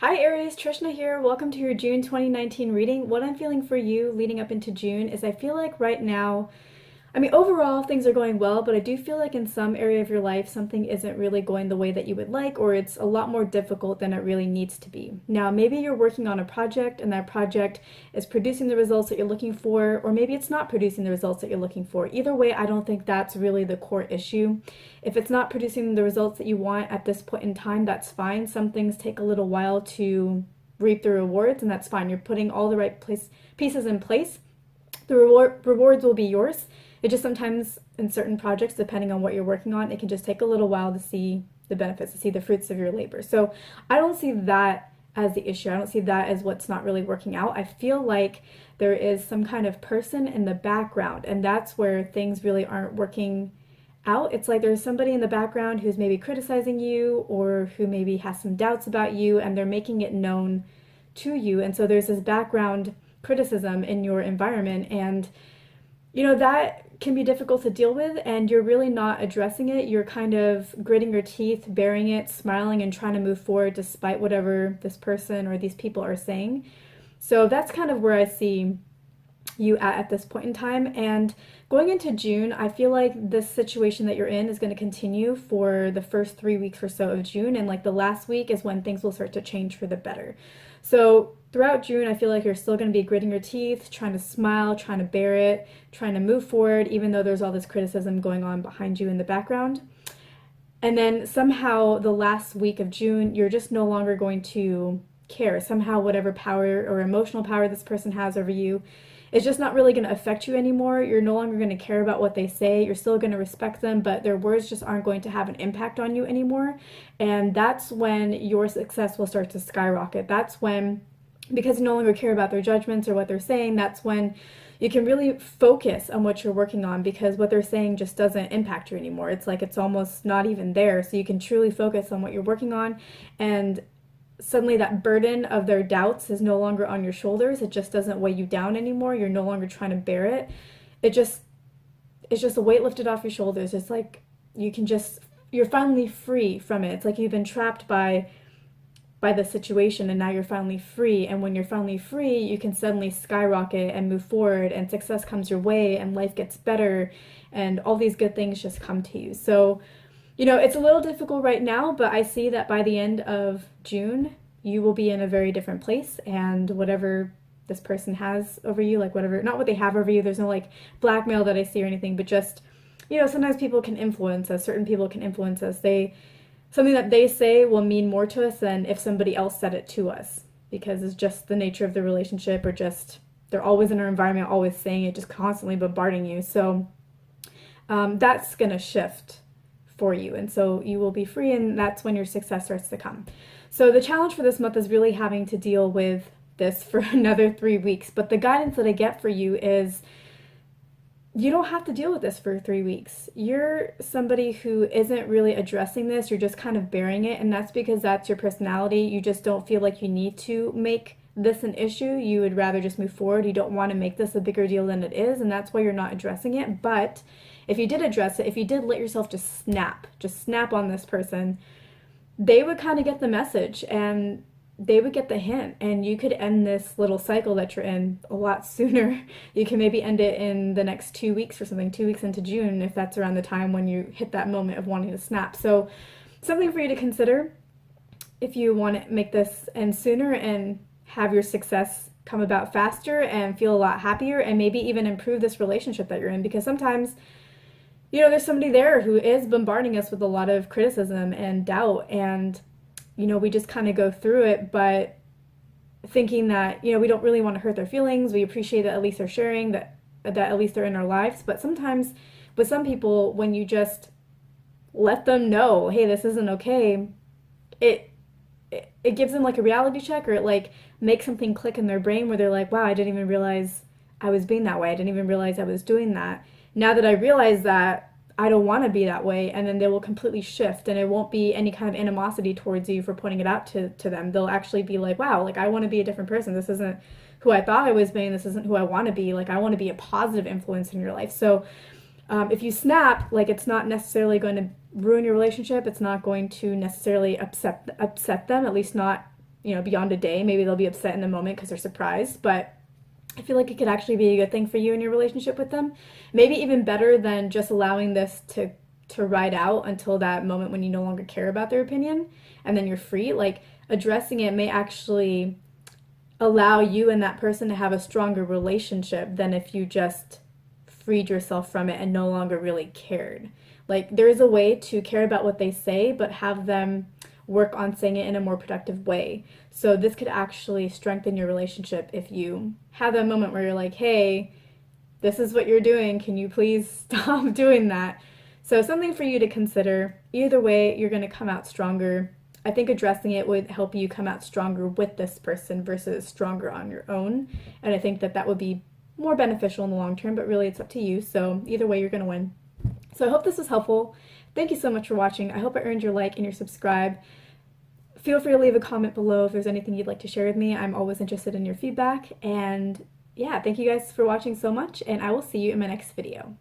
Hi Aries, Trishna here. Welcome to your June 2019 reading. What I'm feeling for you leading up into June is I feel like right now, overall things are going well, but I do feel like in some area of your life something isn't really going the way that you would like, or it's a lot more difficult than it really needs to be. Now, maybe you're working on a project and that project is producing the results that you're looking for, or maybe it's not producing the results that you're looking for. Either way, I don't think that's really the core issue. If it's not producing the results that you want at this point in time, that's fine. Some things take a little while to reap the rewards, and that's fine. You're putting all the pieces in place. The rewards will be yours. It just sometimes in certain projects, depending on what you're working on, it can just take a little while to see the benefits, to see the fruits of your labor. So I don't see that as the issue. I don't see that as what's not really working out. I feel like there is some kind of person in the background, and that's where things really aren't working out. It's like there's somebody in the background who's maybe criticizing you or who maybe has some doubts about you, and they're making it known to you. And so there's this background criticism in your environment, and that can be difficult to deal with, and you're really not addressing it. You're kind of gritting your teeth, bearing it, smiling, and trying to move forward despite whatever this person or these people are saying. So that's kind of where I see you at this point in time. And going into June, I feel like this situation that you're in is going to continue for the first 3 weeks or so of June, and like the last week is when things will start to change for the better. So throughout June, I feel like you're still going to be gritting your teeth, trying to smile, trying to bear it, trying to move forward, even though there's all this criticism going on behind you in the background. And then somehow the last week of June, you're just no longer going to care. Somehow, whatever power or emotional power this person has over you, it's just not really going to affect you anymore. You're no longer going to care about what they say. You're still going to respect them, but their words just aren't going to have an impact on you anymore. And that's when your success will start to skyrocket. That's when, because you no longer care about their judgments or what they're saying, that's when you can really focus on what you're working on, because what they're saying just doesn't impact you anymore. It's like it's almost not even there. So you can truly focus on what you're working on, and suddenly that burden of their doubts is no longer on your shoulders. It just doesn't weigh you down anymore. You're no longer trying to bear it. It's just a weight lifted off your shoulders. It's like you're finally free from it. It's like you've been trapped by the situation, and now you're finally free. And when you're finally free, you can suddenly skyrocket and move forward, and success comes your way, and life gets better, and all these good things just come to you. So it's a little difficult right now, but I see that by the end of June, you will be in a very different place, and whatever this person has over you, like whatever, not what they have over you, there's no like blackmail that I see or anything, but just, sometimes people can influence us, certain people can influence us. Something that they say will mean more to us than if somebody else said it to us, because it's just the nature of the relationship, or just they're always in our environment, always saying it, just constantly bombarding you. So that's going to shift for you, and so you will be free, and that's when your success starts to come. So the challenge for this month is really having to deal with this for another 3 weeks, but the guidance that I get for you is you don't have to deal with this for 3 weeks. You're somebody who isn't really addressing this, you're just kind of bearing it, and that's because that's your personality. You just don't feel like you need to make this an issue. You would rather just move forward. You don't want to make this a bigger deal than it is, and that's why you're not addressing it. But if you did address it, if you did let yourself just snap on this person, they would kind of get the message, and they would get the hint, and you could end this little cycle that you're in a lot sooner. You can maybe end it in the next 2 weeks or something, 2 weeks into June, if that's around the time when you hit that moment of wanting to snap. So something for you to consider if you want to make this end sooner and have your success come about faster and feel a lot happier, and maybe even improve this relationship that you're in, because sometimes there's somebody there who is bombarding us with a lot of criticism and doubt, and we just kind of go through it, but thinking that we don't really want to hurt their feelings. We appreciate that at least they're sharing, that at least they're in our lives. But sometimes with some people, when you just let them know, hey, this isn't okay, it gives them like a reality check, or it like makes something click in their brain where they're like, wow, I didn't even realize I was being that way. I didn't even realize I was doing that. Now that I realize that, I don't want to be that way. And then they will completely shift, and it won't be any kind of animosity towards you for pointing it out to them. They'll actually be like, wow, like I want to be a different person. This isn't who I thought I was being. This isn't who I want to be. Like I want to be a positive influence in your life. So if you snap, like it's not necessarily going to ruin your relationship. It's not going to necessarily upset them, at least not beyond a day. Maybe they'll be upset in the moment because they're surprised, but I feel like it could actually be a good thing for you in your relationship with them. Maybe even better than just allowing this to ride out until that moment when you no longer care about their opinion and then you're free. Like addressing it may actually allow you and that person to have a stronger relationship than if you just freed yourself from it and no longer really cared. Like there is a way to care about what they say, but have them work on saying it in a more productive way. So this could actually strengthen your relationship if you have that moment where you're like, hey, this is what you're doing. Can you please stop doing that? So something for you to consider. Either way, you're going to come out stronger. I think addressing it would help you come out stronger with this person versus stronger on your own. And I think that would be more beneficial in the long term, but really it's up to you. So either way, you're going to win. So I hope this was helpful. Thank you so much for watching. I hope I earned your like and your subscribe. Feel free to leave a comment below if there's anything you'd like to share with me. I'm always interested in your feedback. And yeah, thank you guys for watching so much, and I will see you in my next video.